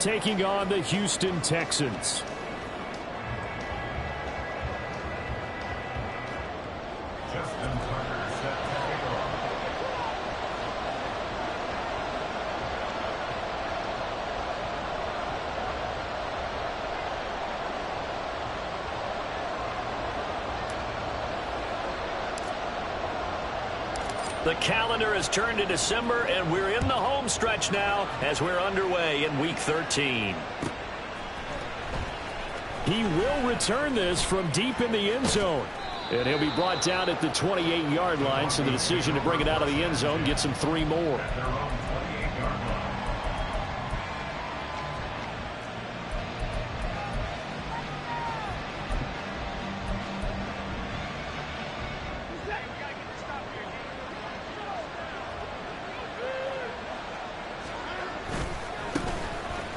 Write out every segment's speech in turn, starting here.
Taking on the Houston Texans. The calendar has turned to December, and we're in the home stretch now as we're underway in Week 13. He will return this from deep in the end zone. And he'll be brought down at the 28-yard line, so the decision to bring it out of the end zone gets him 3 more.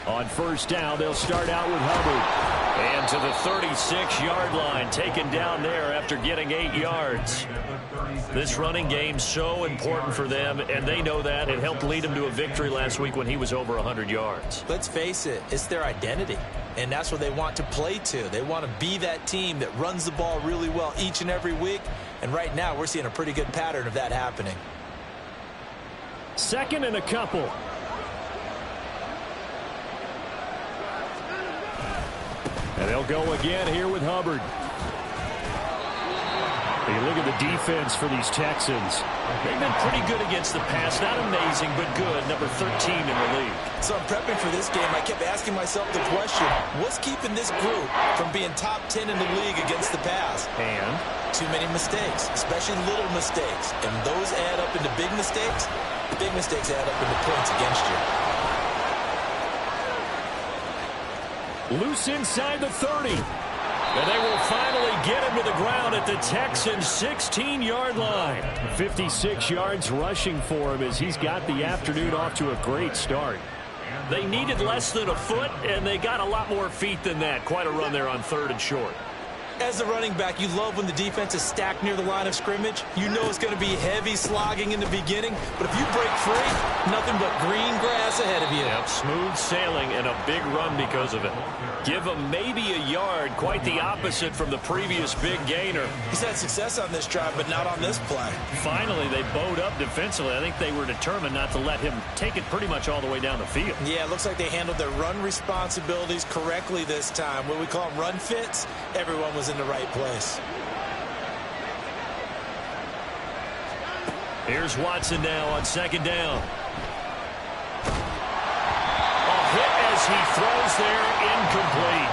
On first down, they'll start out with Hubbard. And to the 36-yard line, taken down there after getting 8 yards. This running game's so important for them, and they know that. It helped lead them to a victory last week when he was over 100 yards. Let's face it, it's their identity, and that's what they want to play to. They want to be that team that runs the ball really well each and every week, and right now we're seeing a pretty good pattern of that happening. Second and a couple. And they'll go again here with Hubbard. You look at the defense for these Texans. They've been pretty good against the pass. Not amazing, but good. Number 13 in the league. So I'm prepping for this game. I kept asking myself the question, what's keeping this group from being top 10 in the league against the pass? And? Too many mistakes, especially little mistakes. And those add up into big mistakes. The big mistakes add up into points against you. Loose inside the 30. And they will finally get him to the ground at the Texans' 16-yard line. 56 yards rushing for him as he's got the afternoon off to a great start. They needed less than a foot, and they got a lot more feet than that. Quite a run there on 3rd and short. As a running back, you love when the defense is stacked near the line of scrimmage. You know it's going to be heavy slogging in the beginning, but if you break free, nothing but green grass ahead of you. Yep, smooth sailing and a big run because of it. Give him maybe a yard, quite the opposite from the previous big gainer. He's had success on this drive, but not on this play. Finally, they bowed up defensively. I think they were determined not to let him take it pretty much all the way down the field. Yeah, it looks like they handled their run responsibilities correctly this time. What we call them run fits, everyone was in the right place. Here's Watson now on 2nd down. A hit as he throws there, incomplete.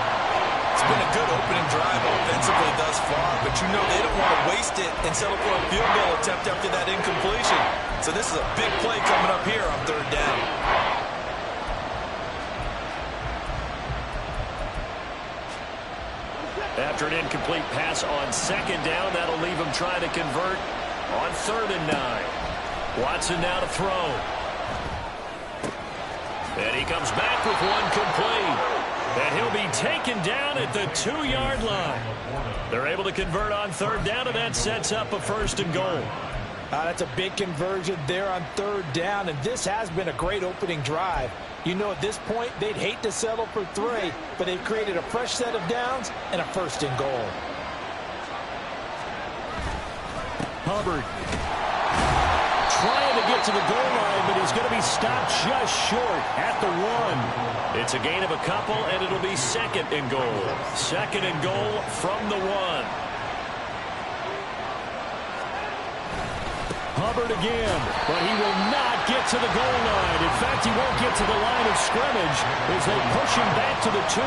It's been a good opening drive offensively thus far, but you know they don't want to waste it and settle for a field goal attempt after that incompletion. So this is a big play coming up here on 3rd down. After an incomplete pass on 2nd down, that'll leave him trying to convert on 3rd and 9. Watson now to throw. And he comes back with one complete. And he'll be taken down at the 2-yard line. They're able to convert on 3rd down, and that sets up a 1st and goal. That's a big conversion there on 3rd down, and this has been a great opening drive. You know, at this point, they'd hate to settle for 3, but they've created a fresh set of downs and a 1st and goal. Hubbard trying to get to the goal line, but he's going to be stopped just short at the 1. It's a gain of a couple, and it'll be 2nd and goal. 2nd and goal from the 1. Hubbard again, but he will not get to the goal line. In fact, he won't get to the line of scrimmage as they push him back to the 2.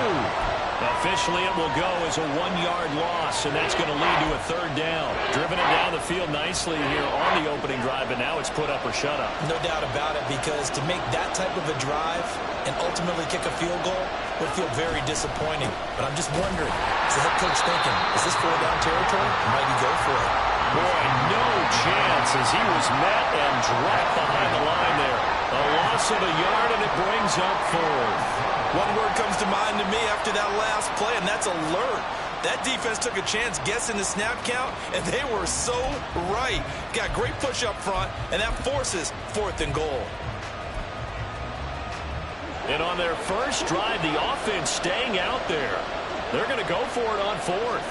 Officially, it will go as a 1-yard loss, and that's going to lead to a 3rd down. Driven it down the field nicely here on the opening drive, and now it's put up or shut up. No doubt about it, because to make that type of a drive and ultimately kick a field goal would feel very disappointing. But I'm just wondering, is the head coach thinking, is this 4-down territory? Or might he go for it? Boy, no chance as he was met and dropped behind the line there. A loss of a yard, and it brings up 4th. One word comes to mind to me after that last play, and that's alert. That defense took a chance guessing the snap count, and they were so right. Got great push up front, and that forces 4th and goal. And on their first drive, the offense staying out there. They're going to go for it on fourth.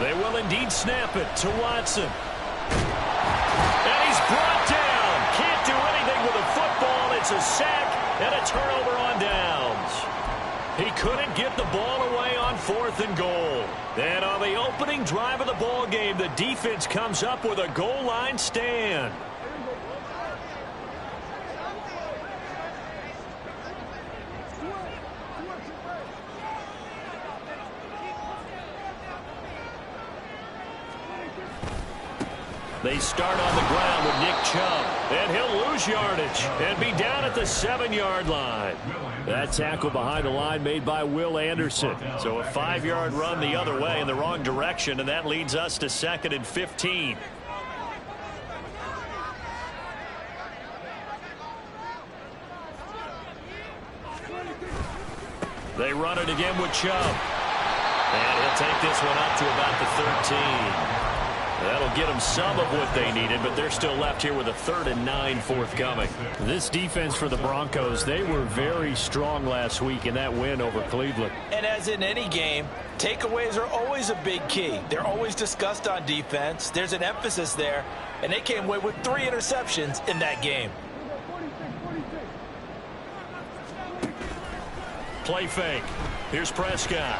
They will indeed snap it to Watson. And he's brought down. Can't do anything with a football. It's a sack and a turnover on downs. He couldn't get the ball away on 4th and goal. And on the opening drive of the ball game, the defense comes up with a goal line stand. They start on the ground with Nick Chubb, and he'll lose yardage and be down at the 7-yard line. That tackle behind the line made by Will Anderson. So a 5-yard run the other way in the wrong direction, and that leads us to 2nd and 15. They run it again with Chubb. And he'll take this one up to about the 13. That'll get them some of what they needed, but they're still left here with a 3rd and 9 forthcoming. This defense for the Broncos, they were very strong last week in that win over Cleveland. And as in any game, takeaways are always a big key. They're always discussed on defense. There's an emphasis there, and they came away with 3 interceptions in that game. Play fake. Here's Prescott.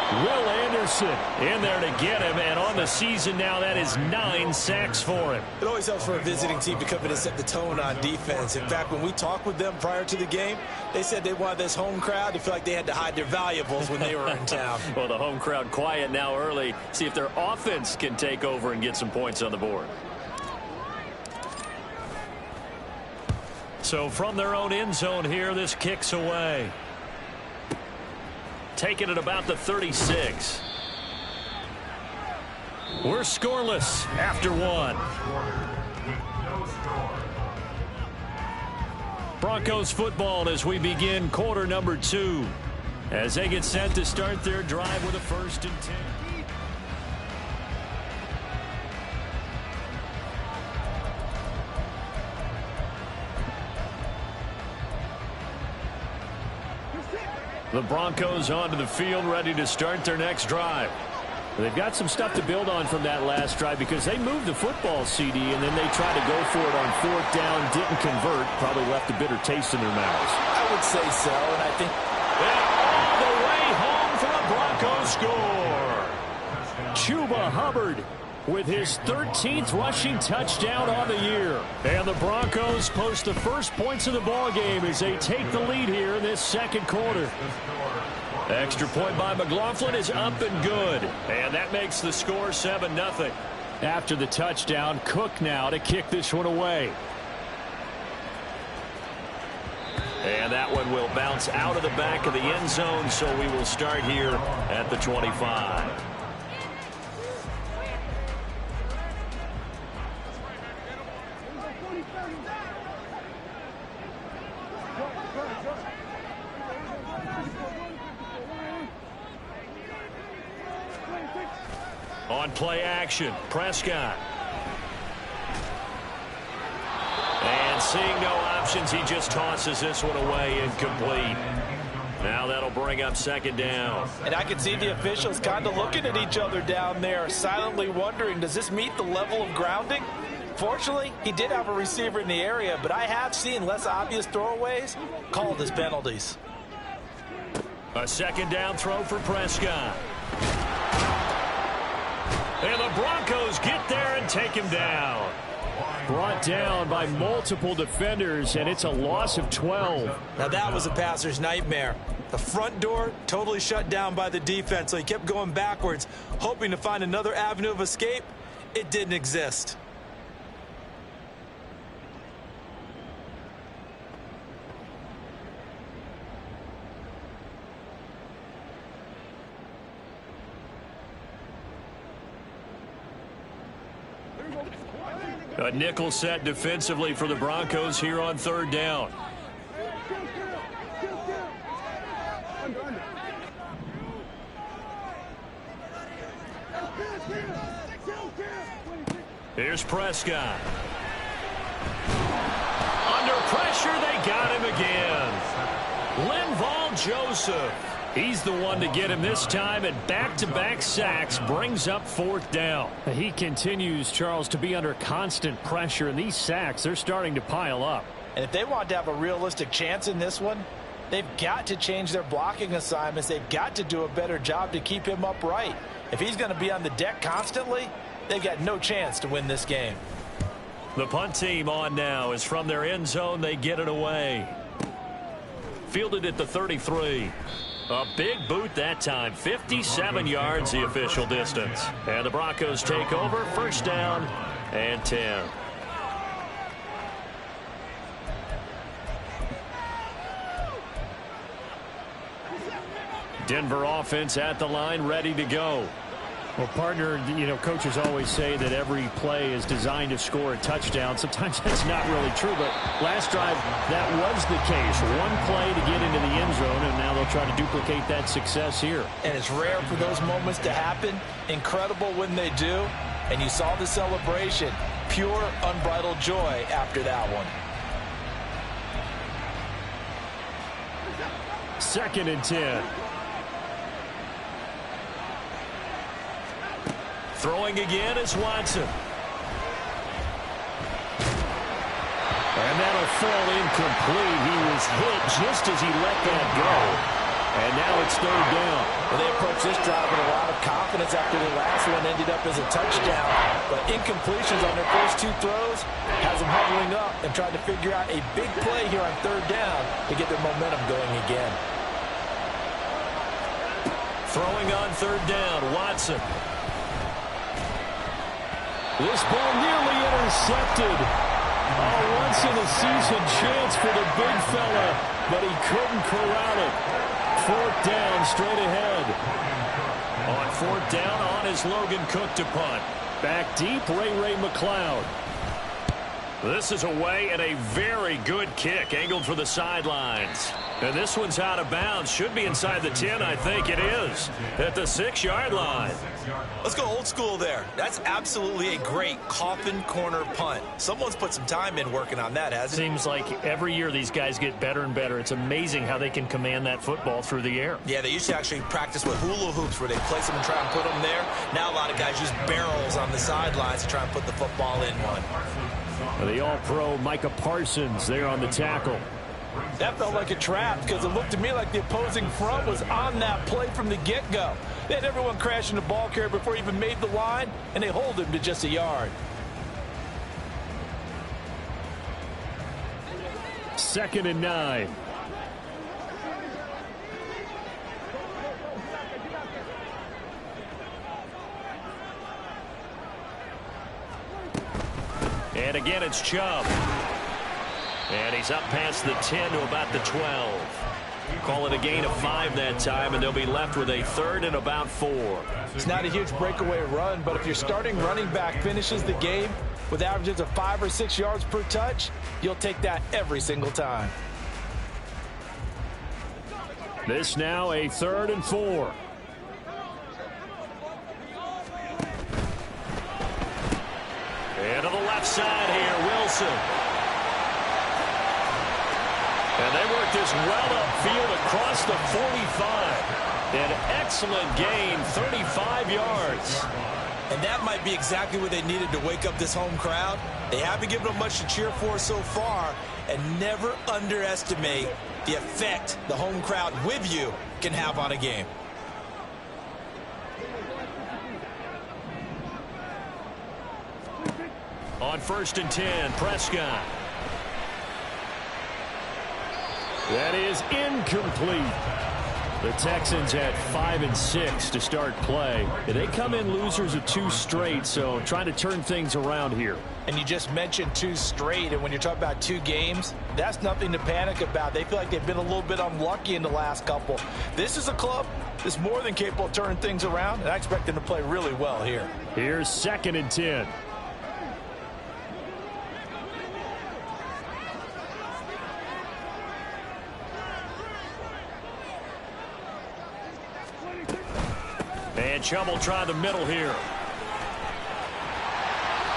Will Anderson In there to get him, and on the season now, that is 9 sacks for him. It always helps for a visiting team to come in and set the tone on defense. In fact, when we talked with them prior to the game, they said they wanted this home crowd to feel like they had to hide their valuables when they were in town. Well, the home crowd quiet now early. See if their offense can take over and get some points on the board. So from their own end zone here, this kicks away. Taking it about the 36. We're scoreless after 1. Broncos football as we begin quarter number 2. As they get set to start their drive with a 1st and 10. The Broncos onto the field, ready to start their next drive. They've got some stuff to build on from that last drive because they moved the football, CD, and then they tried to go for it on 4th down, didn't convert, probably left a bitter taste in their mouths. I would say so, and I think... And all the way home for a Broncos score. Chuba Hubbard with his 13th rushing touchdown on the year. And the Broncos post the first points of the ball game as they take the lead here in this 2nd quarter. Extra point by McLaughlin is up and good. And that makes the score 7-0. After the touchdown, Cook now to kick this one away. And that one will bounce out of the back of the end zone, so we will start here at the 25. On play action, Prescott. And seeing no options, he just tosses this one away incomplete. Now that'll bring up 2nd down. And I can see the officials kind of looking at each other down there, silently wondering, does this meet the level of grounding? Fortunately, he did have a receiver in the area, but I have seen less obvious throwaways called as penalties. A 2nd down throw for Prescott. And the Broncos get there and take him down. Brought down by multiple defenders, and it's a loss of 12. Now that was a passer's nightmare. The front door totally shut down by the defense, so he kept going backwards, hoping to find another avenue of escape. It didn't exist. A nickel set defensively for the Broncos here on 3rd down. Here's Prescott. Under pressure. pressure. They got him again. Linval Joseph. He's the one to get him this time, and back-to-back sacks brings up fourth down. He continues, Charles, to be under constant pressure, and these sacks, they're starting to pile up. And if they want to have a realistic chance in this one, they've got to change their blocking assignments. They've got to do a better job to keep him upright. If he's going to be on the deck constantly, they've got no chance to win this game. The punt team on now is from their end zone. They get it away. Fielded at the 33. A big boot that time. 57 yards the official distance. And the Broncos take over. First down and 10. Denver offense at the line, ready to go. Well, partner, coaches always say that every play is designed to score a touchdown. Sometimes that's not really true, but last drive, that was the case. One play to get into the end zone, and now they'll try to duplicate that success here. And it's rare for those moments to happen. Incredible when they do. And you saw the celebration. Pure, unbridled joy after that one. Second and 10. Throwing again is Watson. And that'll fall incomplete. He was hit just as he let that go. And now it's third down. Well, they approached this drive with a lot of confidence after the last one ended up as a touchdown. But incompletions on their first two throws has them huddling up and trying to figure out a big play here on third down to get their momentum going again. Throwing on third down, Watson. This ball nearly intercepted. Once-in-a-season chance for the big fella, but he couldn't corral it. Fourth down, straight ahead. On fourth down, on is Logan Cook to punt. Back deep, Ray McLeod. This is away and a very good kick, angled for the sidelines. And this one's out of bounds. Should be inside the 10, I think it is. At the 6-yard line. Let's go old school there. That's absolutely a great coffin corner punt. Someone's put some time in working on that, hasn't it? Seems like every year these guys get better and better. It's amazing how they can command that football through the air. Yeah, they used to actually practice with hula hoops where they place them and try and put them there. Now a lot of guys use barrels on the sidelines to try and put the football in one. The All-Pro Micah Parsons there on the tackle. That felt like a trap because it looked to me like the opposing front was on that play from the get-go. They had everyone crashing the ball carrier before he even made the line, and they hold him to just a yard. Second and 9. And again, it's Chubb. And he's up past the 10 to about the 12. Call it a gain of 5 that time, and they'll be left with a third and about 4. It's not a huge breakaway run, but if your starting running back finishes the game with averages of 5 or 6 yards per touch, you'll take that every single time. This now a third and 4. And to the left side here, Wilson. And they work this well upfield across the 45. An excellent gain, 35 yards. And that might be exactly what they needed to wake up this home crowd. They haven't given them much to cheer for so far, and never underestimate the effect the home crowd with you can have on a game. On first and 10, Prescott. That is incomplete. The Texans at 5-6 to start play. They come in losers of 2 straight, so trying to turn things around here. And you just mentioned 2 straight, and when you're talking about 2 games, that's nothing to panic about. They feel like they've been a little bit unlucky in the last couple. This is a club that's more than capable of turning things around, and I expect them to play really well here. Here's second and 10. And Chubb will try the middle here.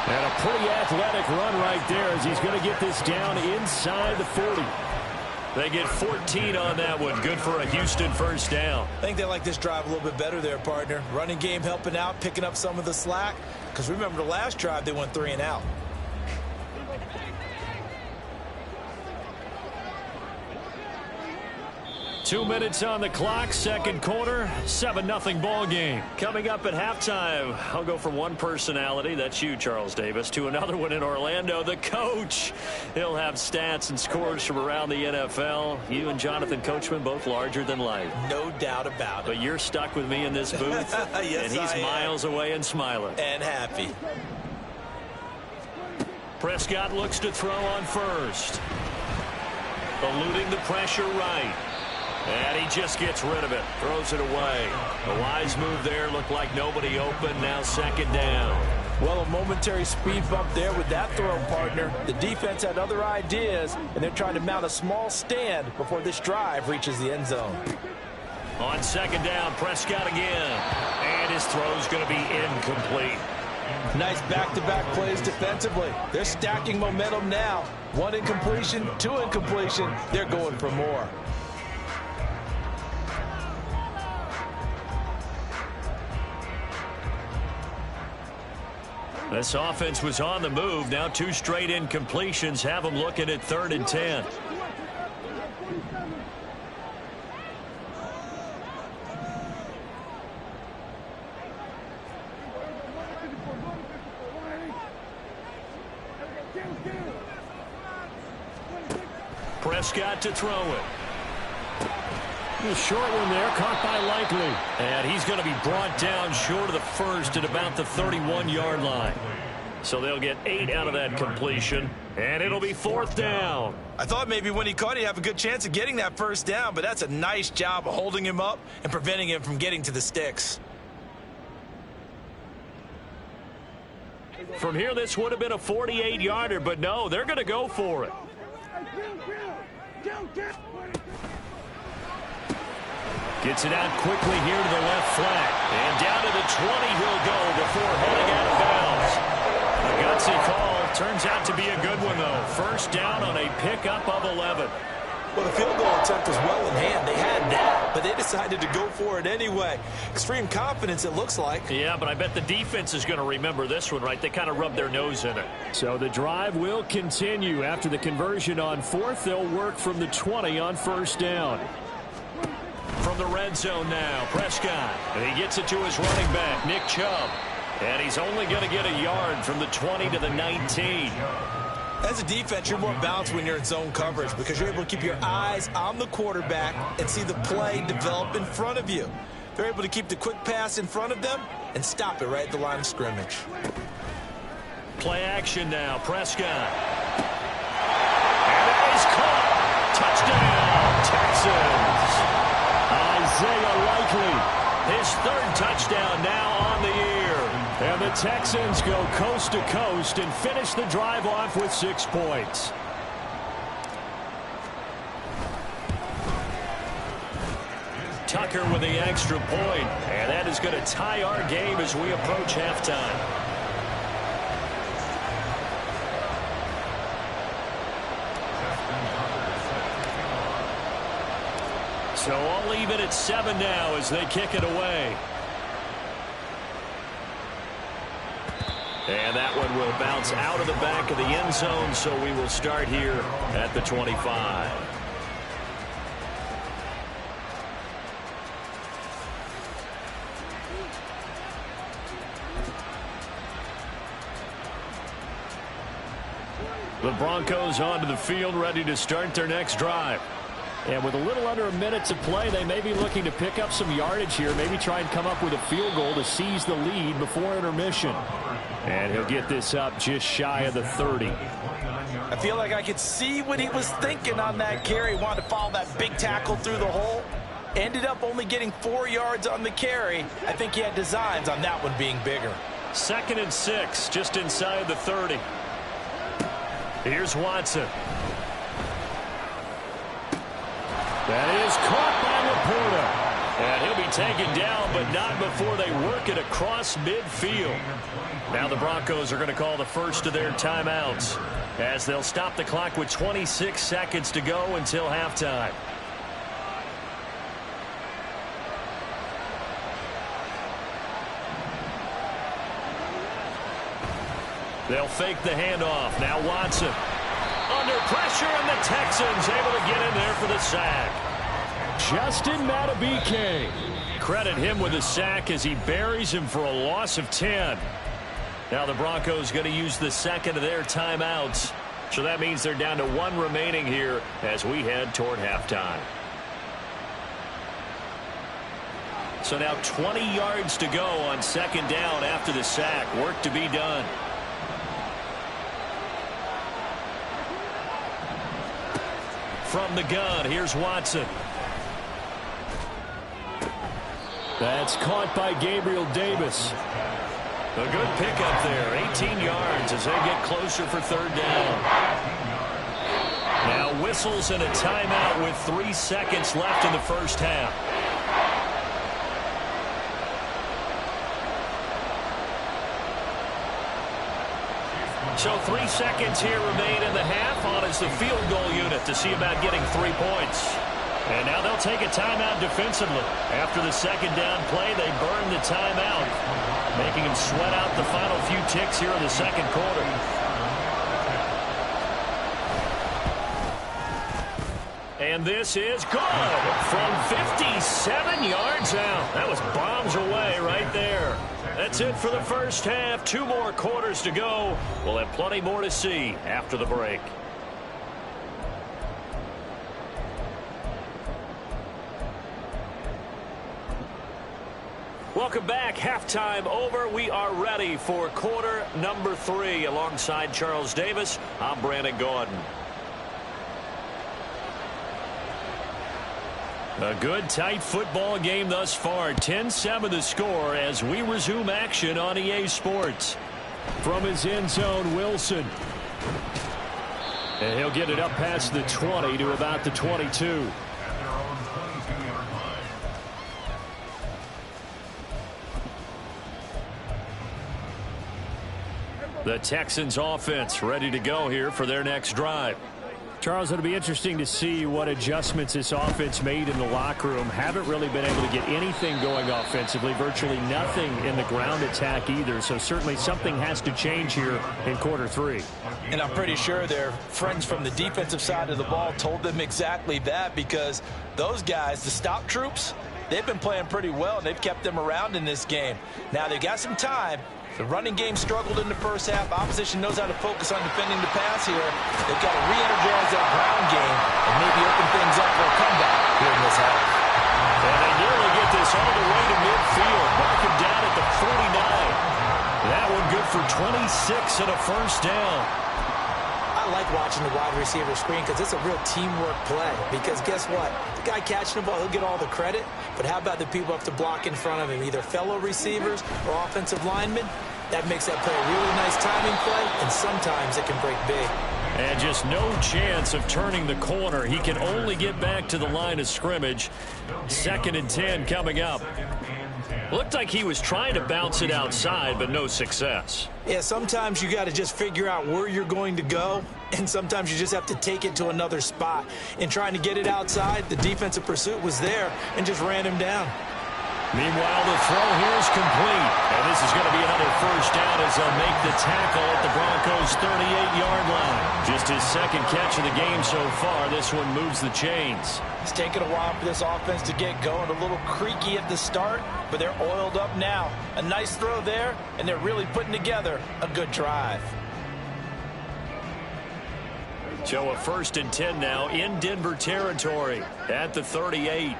And a pretty athletic run right there as he's going to get this down inside the 40. They get 14 on that one. Good for a Houston first down. I think they like this drive a little bit better there, partner. Running game helping out, picking up some of the slack. Because remember the last drive, they went 3 and out. Two minutes on the clock, second quarter, 7-0 ball game. Coming up at halftime, I'll go from one personality, that's you, Charles Davis, to another one in Orlando, the coach. He'll have stats and scores from around the NFL. You and Jonathan Coachman both larger than life. No doubt about it. But you're stuck with me in this booth, yes, and he's miles away and smiling. And happy. Prescott looks to throw on first. Eluding the pressure right. And he just gets rid of it. Throws it away. A wise move there. Looked like nobody open. Now second down. Well, a momentary speed bump there with that throw, partner. The defense had other ideas, and they're trying to mount a small stand before this drive reaches the end zone. On second down, Prescott again. And his throw's going to be incomplete. Nice back-to-back plays defensively. They're stacking momentum now. 1 incompletion, 2 incompletion. They're going for more. This offense was on the move. Now 2 straight incompletions have them looking at 3rd and 10. Prescott to throw it. A short one there, caught by Likely. And he's going to be brought down short of the first at about the 31-yard line. So they'll get 8 out of that completion, and it'll be 4th down. I thought maybe when he caught it, he'd have a good chance of getting that first down, but that's a nice job of holding him up and preventing him from getting to the sticks. From here, this would have been a 48-yarder, but no, they're going to go for it. Gets it out quickly here to the left flat. And down to the 20 he'll go before heading out of bounds. A gutsy call. Turns out to be a good one, though. First down on a pickup of 11. Well, the field goal attempt was well in hand. They had that, but they decided to go for it anyway. Extreme confidence, it looks like. Yeah, but I bet the defense is going to remember this one, right? They kind of rubbed their nose in it. So the drive will continue. After the conversion on 4th, they'll work from the 20 on first down. From the red zone now, Prescott. And he gets it to his running back, Nick Chubb. And he's only going to get a yard from the 20 to the 19. As a defense, you're more balanced when you're in zone coverage because you're able to keep your eyes on the quarterback and see the play develop in front of you. They're able to keep the quick pass in front of them and stop it right at the line of scrimmage. Play action now, Prescott. And it is caught. Touchdown, Texans. Isaiah Likely. His 3rd touchdown now on the year. And the Texans go coast to coast and finish the drive off with 6 points. Tucker with the extra point. And that is going to tie our game as we approach halftime. So all even at 7 now as they kick it away. And that one will bounce out of the back of the end zone, so we will start here at the 25. The Broncos onto the field, ready to start their next drive. And with a little under a minute to play, they may be looking to pick up some yardage here, maybe try and come up with a field goal to seize the lead before intermission. And he'll get this up just shy of the 30. I feel like I could see what he was thinking on that carry. He wanted to follow that big tackle through the hole. Ended up only getting 4 yards on the carry. I think he had designs on that one being bigger. 2nd and 6, just inside the 30. Here's Watson. That is caught by Laporta. And he'll be taken down, but not before they work it across midfield. Now the Broncos are going to call the first of their timeouts as they'll stop the clock with 26 seconds to go until halftime. They'll fake the handoff. Now Watson under pressure, and the Texans able to get in there for the sack. Justin Madubuike. Credit him with a sack as he buries him for a loss of 10. Now the Broncos going to use the second of their timeouts. So that means they're down to one remaining here as we head toward halftime. So now 20 yards to go on second down after the sack. Work to be done. From the gun, here's Watson. That's caught by Gabriel Davis. A good pickup there, 18 yards as they get closer for third down. Now whistles and a timeout with 3 seconds left in the first half. So 3 seconds here remain in the half. On is the field goal unit to see about getting 3 points. And now they'll take a timeout defensively. After the second down play, they burn the timeout, making them sweat out the final few ticks here in the second quarter. And this is good from 57 yards out. That was bombs away right there. That's it for the first half. 2 more quarters to go. We'll have plenty more to see after the break. Welcome back. Halftime over. We are ready for quarter number 3. Alongside Charles Davis, I'm Brandon Gaudin. A good, tight football game thus far. 10-7 the score as we resume action on EA Sports. From his end zone, Wilson. And he'll get it up past the 20 to about the 22. The Texans offense ready to go here for their next drive. Charles, it'll be interesting to see what adjustments this offense made in the locker room. Haven't really been able to get anything going offensively, virtually nothing in the ground attack either. So certainly something has to change here in quarter 3. And I'm pretty sure their friends from the defensive side of the ball told them exactly that, because those guys, the stop troops, they've been playing pretty well, and they've kept them around in this game. Now they've got some time. The running game struggled in the first half. Opposition knows how to focus on defending the pass here. They've got to re-energize that ground game and maybe open things up for a comeback here in this half. And they nearly get this all the way to midfield. Mark him down at the 49. That one good for 26 and a first down. I like watching the wide receiver screen because it's a real teamwork play. Because guess what? The guy catching the ball, he'll get all the credit. But how about the people have to block in front of him, either fellow receivers or offensive linemen? That makes that play a really nice timing play, and sometimes it can break big. And just no chance of turning the corner. He can only get back to the line of scrimmage. 2nd and 10 coming up. Looked like he was trying to bounce it outside, but no success. Yeah, sometimes you got to just figure out where you're going to go, and sometimes you just have to take it to another spot. In trying to get it outside, the defensive pursuit was there and just ran him down. Meanwhile, the throw here is complete. And this is going to be another first down as they'll make the tackle at the Broncos' 38-yard line. Just his second catch of the game so far. This one moves the chains. It's taken a while for this offense to get going. A little creaky at the start, but they're oiled up now. A nice throw there, and they're really putting together a good drive. So a 1st and 10 now in Denver territory at the 38.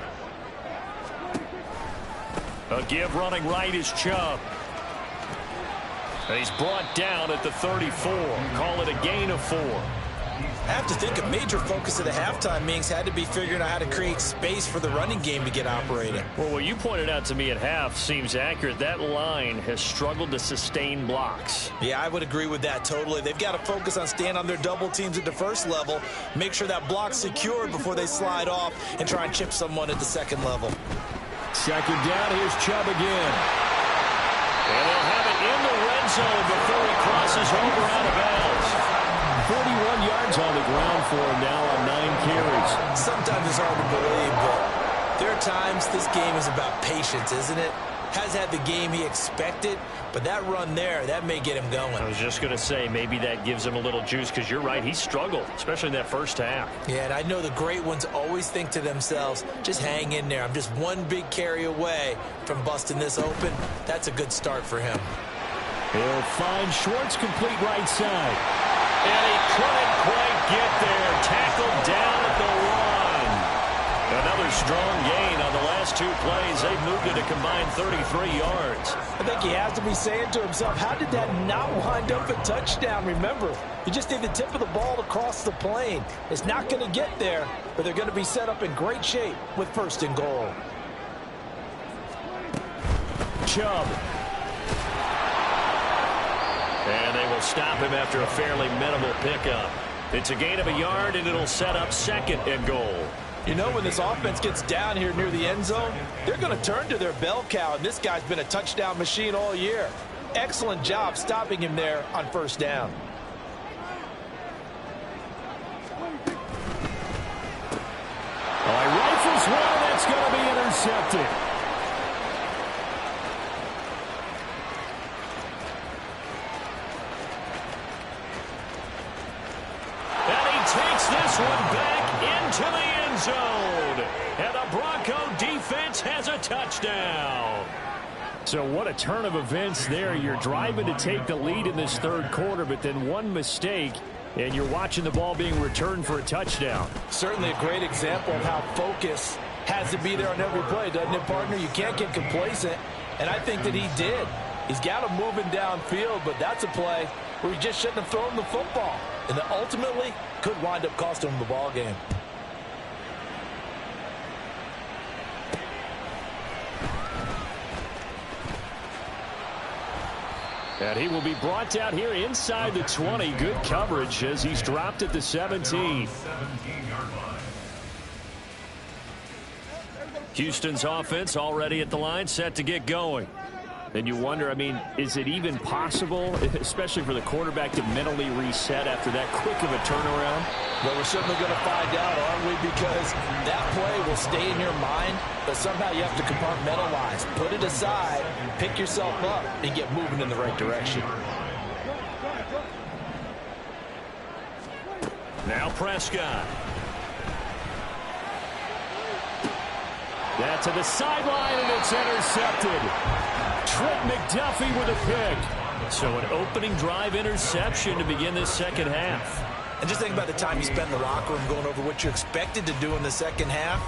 A give running right is Chubb. And he's brought down at the 34. Call it a gain of 4. I have to think a major focus of the halftime meetings had to be figuring out how to create space for the running game to get operating. Well, what you pointed out to me at half seems accurate. That line has struggled to sustain blocks. Yeah, I would agree with that totally. They've got to focus on staying on their double teams at the first level, make sure that block's secured before they slide off and try and chip someone at the second level. Second down, here's Chubb again. And they'll have it in the red zone before he crosses over out of bounds. 41 yards on the ground for him now on 9 carries. Sometimes it's hard to believe, but there are times this game is about patience, isn't it? Has had the game he expected, but that run there, that may get him going. I was just going to say, maybe that gives him a little juice, because you're right, he struggled, especially in that first half. Yeah, and I know the great ones always think to themselves, just hang in there. I'm just one big carry away from busting this open. That's a good start for him. He'll find Schwartz complete right side. And he couldn't quite get there. Tackled down at the 1. Another strong gain on the last 2 plays. They've moved it a combined 33 yards. I think he has to be saying to himself, how did that not wind up a touchdown? Remember, you just need the tip of the ball to cross the plane. It's not going to get there, but they're going to be set up in great shape with 1st and goal. Chubb. And they will stop him after a fairly minimal pickup. It's a gain of a yard, and it'll set up 2nd and goal. You know, when this offense gets down here near the end zone, they're going to turn to their bell cow, and this guy's been a touchdown machine all year. Excellent job stopping him there on 1st down. He rifles one, and that's going to be intercepted. And he takes this one back into the end zone. And the Bronco defense has a touchdown. So what a turn of events there. You're driving to take the lead in this 3rd quarter, but then one mistake, and you're watching the ball being returned for a touchdown. Certainly a great example of how focus has to be there on every play, doesn't it, partner? You can't get complacent, and I think that he did. He's got him moving downfield, but that's a play where he just shouldn't have thrown the football. And that ultimately could wind up costing him the ball game. And he will be brought down here inside the 20. Good coverage as he's dropped at the 17. Houston's offense already at the line, set to get going. And you wonder, I mean, is it even possible, especially for the quarterback, to mentally reset after that quick of a turnaround? Well, we're certainly going to find out, aren't we? Because that play will stay in your mind, but somehow you have to compartmentalize. Put it aside, pick yourself up, and get moving in the right direction. Now Prescott. That to the sideline, and it's intercepted. Trent McDuffie with a pick. So an opening drive interception to begin this 2nd half. And just think about the time you spent in the locker room going over what you expected to do in the 2nd half.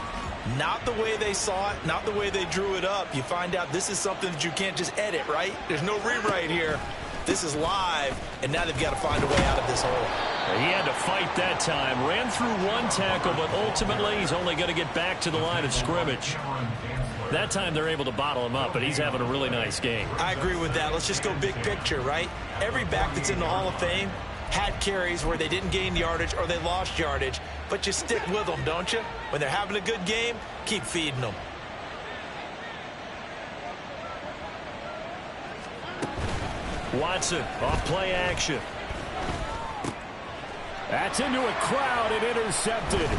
Not the way they saw it, not the way they drew it up. You find out this is something that you can't just edit, right? There's no rewrite here. This is live, and now they've got to find a way out of this hole. He had to fight that time. Ran through 1 tackle, but ultimately he's only going to get back to the line of scrimmage. That time they're able to bottle him up, but he's having a really nice game. I agree with that. Let's just go big picture, right? Every back that's in the Hall of Fame had carries where they didn't gain yardage or they lost yardage, but you stick with them, don't you? When they're having a good game, keep feeding them. Watson off play action. That's into a crowd and intercepted.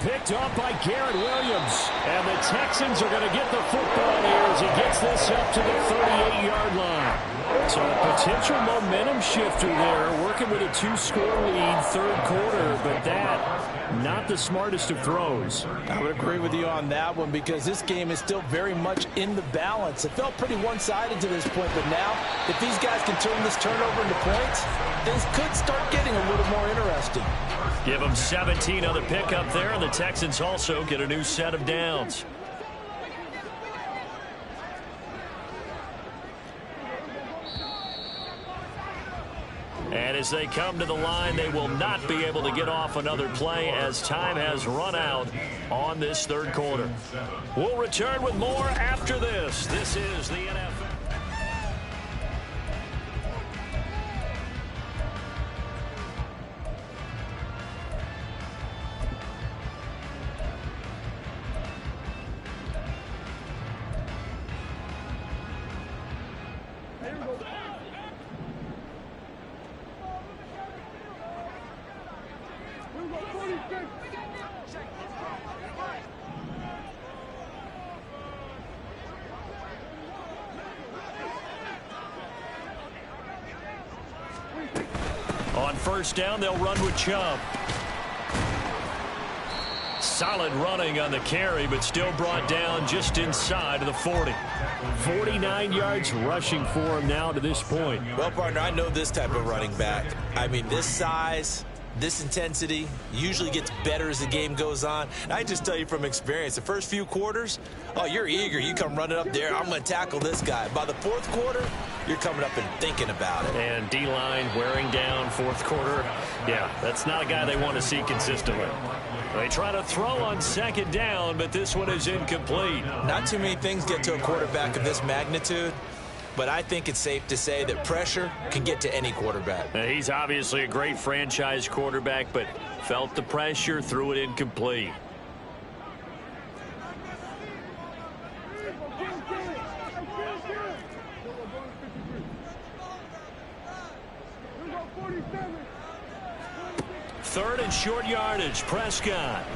Picked up by Garrett Williams. And the Texans are going to get the football here as he gets this up to the 38-yard line. So a potential momentum shifter there, working with a 2-score lead, 3rd quarter, but that, not the smartest of throws. I would agree with you on that one because this game is still very much in the balance. It felt pretty one-sided to this point, but now, if these guys can turn this turnover into points, things could start getting a little more interesting. Give them 17 on the pickup there, and the Texans also get a new set of downs. And as they come to the line, they will not be able to get off another play as time has run out on this 3rd quarter. We'll return with more after this. This is the NFL. first down. They'll run with Chubb. Solid running on the carry, but still brought down just inside of the 40. 49 yards rushing for him now to this point. Well, partner, I know this type of running back. I mean, this size, this intensity usually gets better as the game goes on. And I just tell you from experience, the first few quarters, oh, you're eager. You come running up there, I'm going to tackle this guy. By the fourth quarter, you're coming up and thinking about it. And D-line wearing down fourth quarter. Yeah, that's not a guy they want to see consistently. They try to throw on second down, but this one is incomplete. Not too many things get to a quarterback of this magnitude, but I think it's safe to say that pressure can get to any quarterback. He's obviously a great franchise quarterback, but felt the pressure, threw it incomplete. Third and short yardage, Prescott.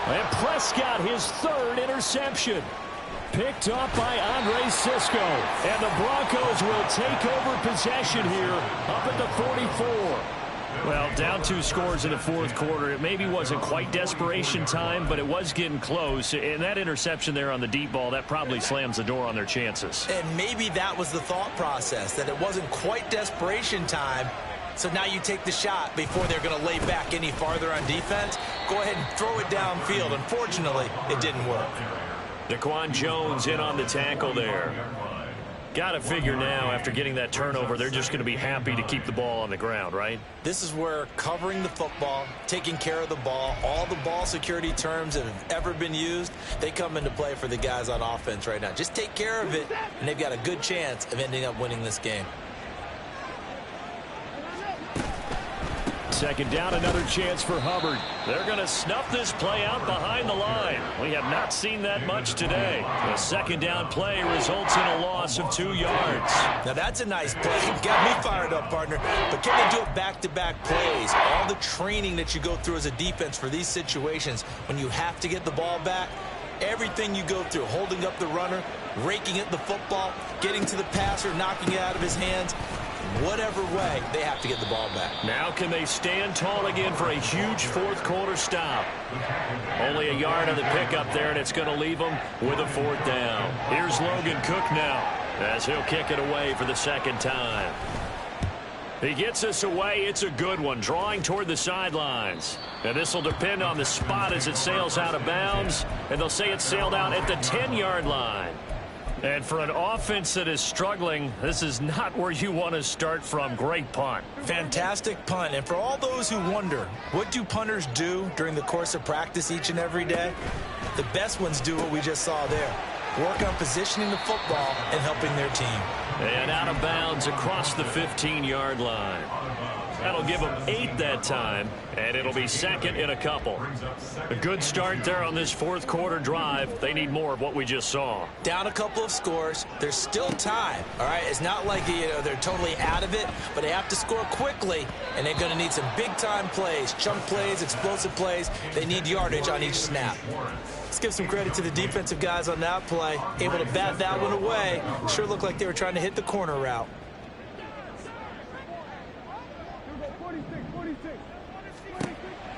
And Prescott, his third interception. Picked up by Andre Sisco. And the Broncos will take over possession here up at the 44. Well, down 2 scores in the fourth quarter. It maybe wasn't quite desperation time, but it was getting close. And that interception there on the deep ball, that probably slams the door on their chances. And maybe that was the thought process, that it wasn't quite desperation time. So now you take the shot before they're going to lay back any farther on defense. Go ahead and throw it downfield. Unfortunately, it didn't work. Daquan Jones in on the tackle there. Got to figure now, after getting that turnover, they're just going to be happy to keep the ball on the ground, right? This is where covering the football, taking care of the ball, all the ball security terms that have ever been used, they come into play for the guys on offense right now. Just take care of it, and they've got a good chance of ending up winning this game. Second down, another chance for Hubbard. They're going to snuff this play out behind the line. We have not seen that much today. The second down play results in a loss of 2 yards. Now that's a nice play. Got me fired up, partner. But can they do it back-to-back plays? All the training that you go through as a defense for these situations, when you have to get the ball back, everything you go through, holding up the runner, raking at the football, getting to the passer, knocking it out of his hands, whatever way, they have to get the ball back. Now can they stand tall again for a huge fourth quarter stop? Only a yard on the pickup there, and it's going to leave them with a fourth down. Here's Logan Cook now, as he'll kick it away for the second time. He gets us away. It's a good one, drawing toward the sidelines. And this will depend on the spot as it sails out of bounds, and they'll say it sailed out at the 10-yard line. And for an offense that is struggling, this is not where you want to start from. Great punt. Fantastic punt. And for all those who wonder, what do punters do during the course of practice each and every day? The best ones do what we just saw there. Work on positioning the football and helping their team. And out of bounds across the 15-yard line. That'll give them 8 that time, and it'll be second in a couple. A good start there on this fourth quarter drive. They need more of what we just saw. Down a couple of scores. There's still time, all right? It's not like they're totally out of it, but they have to score quickly, and they're going to need some big-time plays, chunk plays, explosive plays. They need yardage on each snap. Let's give some credit to the defensive guys on that play. Able to bat that one away. Sure looked like they were trying to hit the corner route.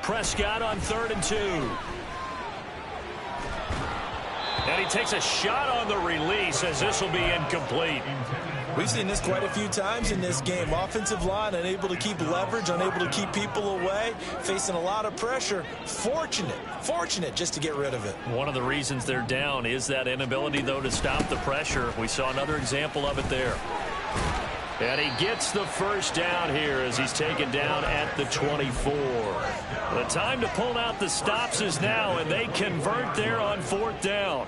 Prescott on 3rd and 2. And he takes a shot on the release as this will be incomplete. We've seen this quite a few times in this game. Offensive line unable to keep leverage, unable to keep people away, facing a lot of pressure. Fortunate just to get rid of it. One of the reasons they're down is that inability, though, to stop the pressure. We saw another example of it there. And he gets the first down here as he's taken down at the 24. The time to pull out the stops is now, and they convert there on 4th down.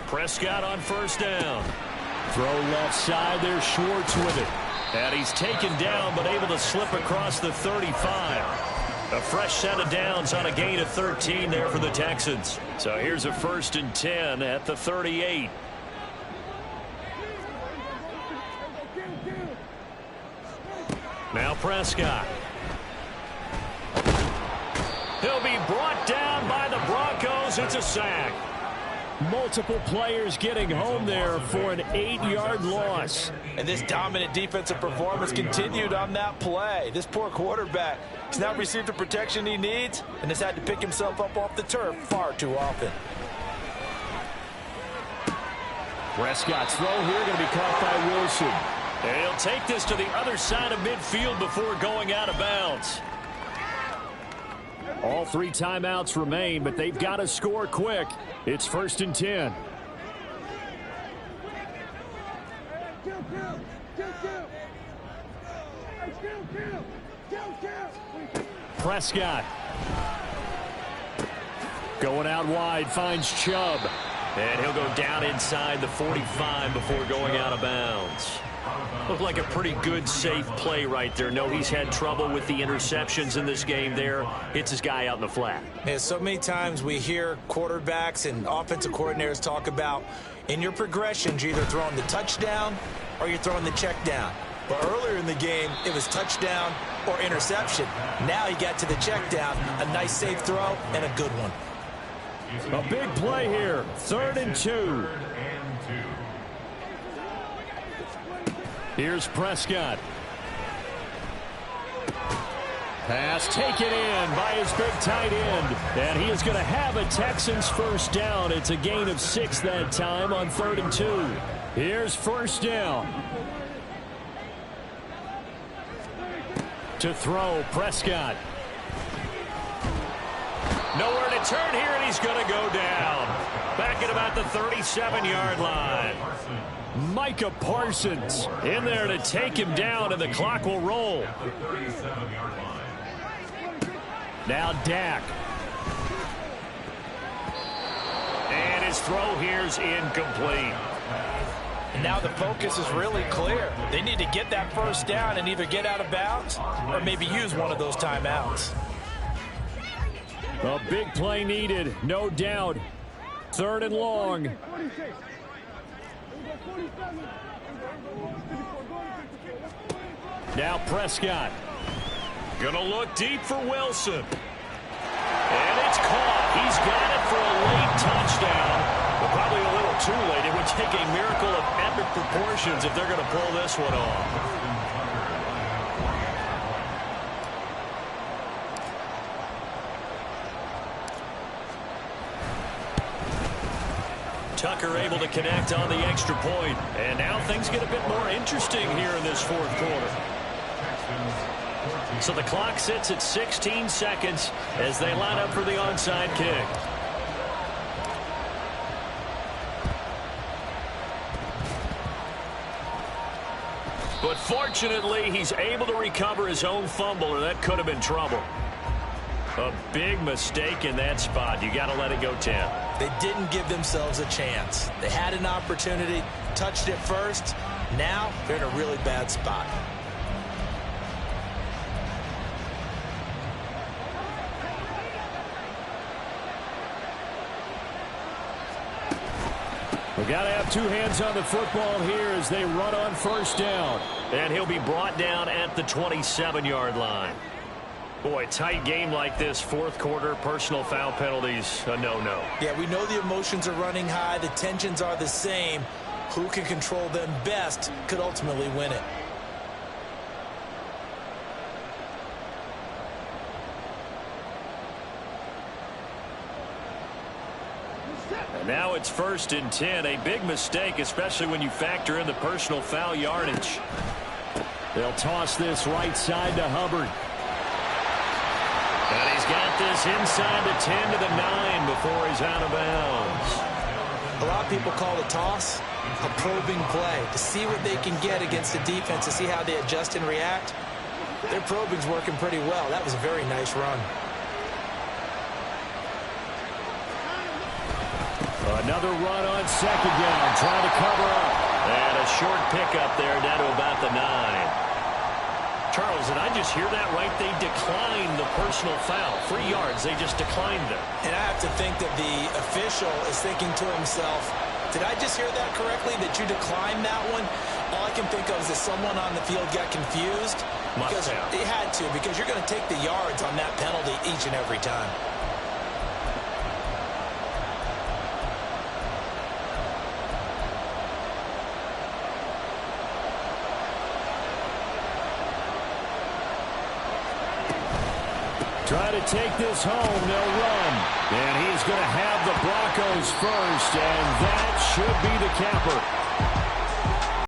Prescott on 1st down. Throw left side there, Schwartz with it. And he's taken down but able to slip across the 35. A fresh set of downs on a gain of 13 there for the Texans. So here's a 1st and 10 at the 38. Now Prescott. He'll be brought down by the Broncos. It's a sack. Multiple players getting home there for an 8-yard loss. And this dominant defensive performance continued on that play. This poor quarterback has now received the protection he needs and has had to pick himself up off the turf far too often. Prescott's throw here going to be caught by Wilson. And he'll take this to the other side of midfield before going out of bounds. All 3 timeouts remain, but they've got to score quick. It's 1st and 10. Prescott. Going out wide, finds Chubb. And he'll go down inside the 45 before going out of bounds. Looked like a pretty good, safe play right there. No, he's had trouble with the interceptions in this game there. Hits his guy out in the flat. Yeah, so many times we hear quarterbacks and offensive coordinators talk about in your progressions, you're either throwing the touchdown or you're throwing the check down. But earlier in the game, it was touchdown or interception. Now he got to the check down, a nice safe throw, and a good one. A big play here, 3rd and 2. Here's Prescott. Pass taken in by his big tight end. And he is going to have a Texans first down. It's a gain of 6 that time on 3rd and 2. Here's 1st down. To throw, Prescott. Nowhere to turn here, and he's going to go down. Back at about the 37-yard line. Micah Parsons in there to take him down, and the clock will roll. Now Dak. And his throw here's incomplete. And now the focus is really clear. They need to get that first down and either get out of bounds or maybe use one of those timeouts. A big play needed, no doubt. 3rd and long. Now Prescott. Gonna look deep for Wilson. And it's caught. He's got it for a late touchdown. But probably a little too late. It would take a miracle of epic proportions if they're going to pull this one off. Tucker able to connect on the extra point. And now things get a bit more interesting here in this 4th quarter. So the clock sits at 16 seconds as they line up for the onside kick. But fortunately, he's able to recover his own fumble, or that could have been trouble. A big mistake in that spot. You got to let it go, Tim. They didn't give themselves a chance. They had an opportunity, touched it first. Now they're in a really bad spot. We've got to have 2 hands on the football here as they run on 1st down. And he'll be brought down at the 27-yard line. Boy, tight game like this, 4th quarter, personal foul penalties, a no-no. Yeah, we know the emotions are running high. The tensions are the same. Who can control them best could ultimately win it. And now it's 1st and 10. A big mistake, especially when you factor in the personal foul yardage. They'll toss this right side to Hubbard. And he's got this inside the 10 to the 9 before he's out of bounds. A lot of people call the toss a probing play to see what they can get against the defense, to see how they adjust and react. Their probing's working pretty well. That was a very nice run. Another run on 2nd down, trying to cover up. And a short pickup there down to about the 9. Charles, did I just hear that right? They declined the personal foul. 3 yards, they just declined them. And I have to think that the official is thinking to himself, did I just hear that correctly, that you declined that one? All I can think of is that someone on the field got confused. Because they had to, because you're going to take the yards on that penalty each and every time. Try to take this home. They'll run. And he's going to have the Broncos first, and that should be the capper.